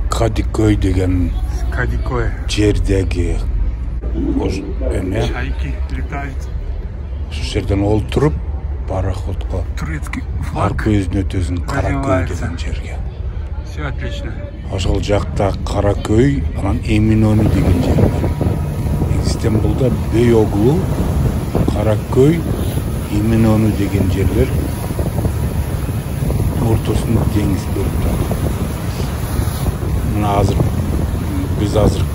Kadıköy деген Kadıköy. жердеги эме Чайки летают. ошол жерден олтуруп пароходко Турецкий флаг. ар көзүн өтөсүн Каракөй Развивается. деген жерге. Все отлично. Ошол жакта Каракөй, анан Эминөнү деген жер бар. Стамбулда Бейоглу, Каракөй, Эминөнү деген жерлер ортосунда деңиз бөлүп турат. Мына биз азыр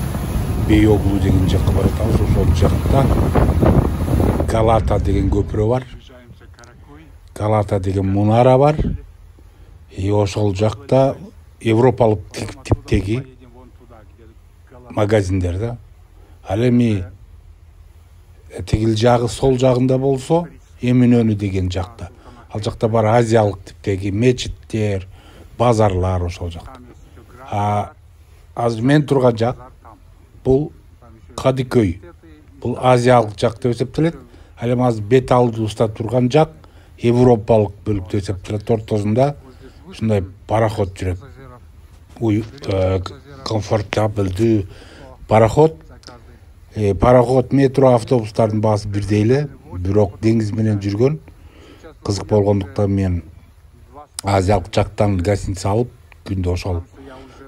Бейоглу деген жакка баратабыз. Ошол жакта Галата деген көпүрө бар. Приближаемся к Каракөй. Галата деген мунара бар. Ошол жакта европалык типтеги Поедем вон туда, где Галата. магазиндер да. Ал эми тигил жагы сол жагында болсо Эминөнү деген жакта. Ал жакта бар азиялык типтеги мечиттер, базарлар ошол жакта. Там есть еще град. Азыр мен турган жак Там бул Кадыкөй. Бул азиялык жак деп эсептелет. Ал эми азыр бет алдыбызда турган жак европалык бөлүк деп эсептелет. Ортосунда ушундай пароход жүрөт. Комфортабелдүү пароход. Пароход, метро, автобустардын баасы бирдей эле, бирок деңиз менен жүргөн. Кызык болгондуктан мен азиялык жактан гостиница алып, күндө ошол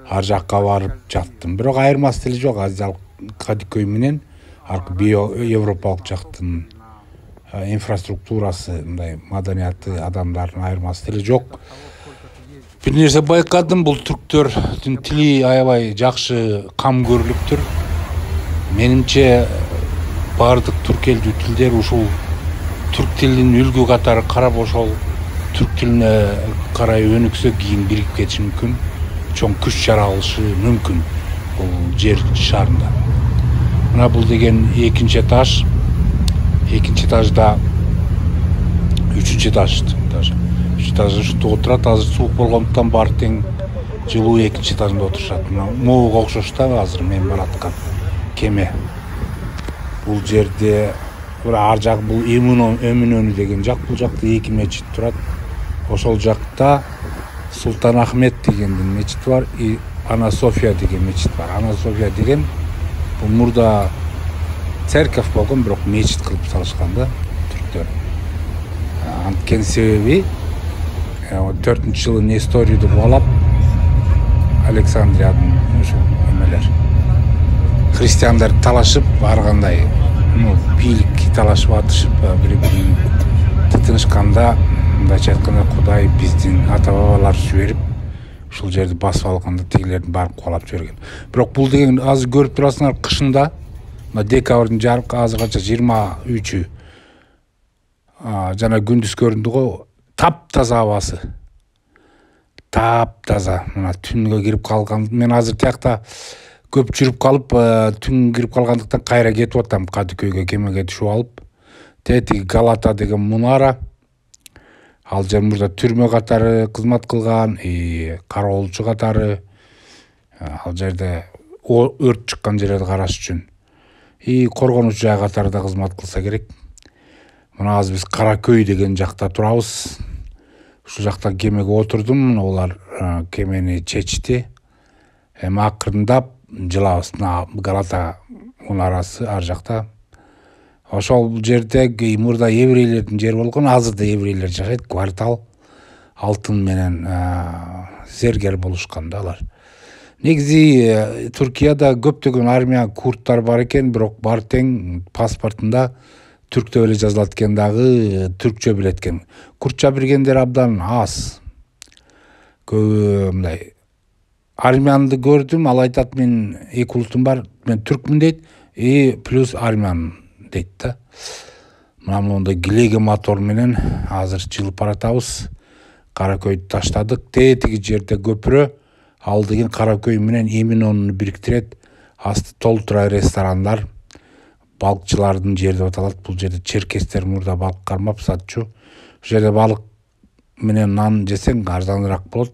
ар жакка барып жаттым. Бирок айырмасы деле жок, азиялык Кадыкөй менен европалык жактын инфраструктурасы, мындай маданияты, адамдардын айырмасы деле жок. Бир нерсе байкадым, бул түрктөрдүн тили аябай жакшы кам көрүлүптүр. Менимче бардык түрк элдүү тилдер ушул түрк тилинин үлгү катары карап, ошол түрк тилине карай өнүксө кийин бирип кетиши мүмкүн, чоң күч жаралышы мүмкүн бул жер шарында. Мына бул деген экинчи этаж. Экинчи этажда үчүнчү этаж даже. Үчүнчү этажда ушинтип отурат. Азыр суук болгондуктан баары тең жылуу экинчи этажында отурушат. Мына могуга окшош да азыр мен бараткан кеме. Бул жерде ар жак бул Эминөнү деген жак. Бул жакта эки мечит турат. Ошол жакта Султан Ахмет дегендин мечити бар, и Ана София деген мечит бар. Ана София деген бул мурда церковь болгон, бирок мечит кылып салышкан да түрктөр. Анткени себеби 4-жылы Несториду кубалап Александриядын ошо эмелер христиандар талашып, ар кандай бийликке талашып атышып, бири-бирин тытынышканда, мындайча айтканда Кудай биздин ата-бабалар жиберип ушул жерди басып алганда тигилердин барып кубалап жиберген. Бирок бул деген азыр көрүп турасыңар, кышында мына декабрдын азыр канча 23-ү жана күндүз көрүндү го, таптаза абасы. Таптаза. Мына түнгө кирип калган. Мен азыр тиякта көп жүрүп калып, түн кирип калгандыктан кайра кетип атам Кадыкөйгө кемеге түшүп алып. Тетиги Галата деген мунара. Ал жер мурда түрмө катары кызмат кылган, кароолчу катары. Ал жерде өрт чыккан жерлерди караш үчүн. Коргонуч жай катары да кызмат кылса керек. Мына азыр биз Каракөй деген жакта турабыз. Ушул жактан кемеге отурдум, олар кемени чечти. Эми акырындап жылабыз. Галата мунарасы ар жакта. Ошол жерде мурда еврейлердин жери болгон, азыр да еврейлер жашайт, квартал. Алтын менен зергер болушкан да алар. Негизи Түркияда көптөгөн армия курдтар бар экен, бирок баары тең паспортунда түрктө эле жазылат экен, дагы түркчө билет экен. Курдча билгендер абдан аз. Көбү мындай армянды көрдүм, ал айтат мен эки улутум бар, мен түркмүн дейт, плюс армян дейт да. Мына монда гилеге мотор менен азыр жылып баратабыз. Каракөйдү таштадык. Тетиги жерде көпүрө, ал деген Каракөй менен Эминөнү бириктирет. Асты толтурай ресторандар, балыкчылардын жери деп аталат. Бул жерде черкестер мурда балык кармап сатчу. Ошол жерде балык менен нан жесең арзаныраак болот.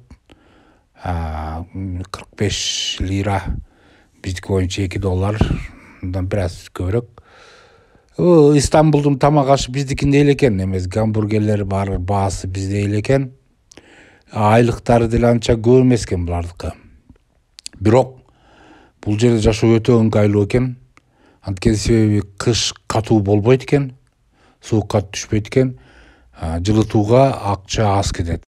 45 лира, биздики боюнча $2, бир аз көбүрөөк. Стамбулдун тамак ашы биздикиндей эле экен, эмес гамбургерлер бар, баасы биздей эле экен. Айлыктары деле анча көп эмес экен булардыкы. бирок бул жерде жашоо өтө ыңгайлуу экен. Анткени себеби кыш катуу болбойт экен, суук катуу түшпөйт экен, жылытууга акча аз кетет.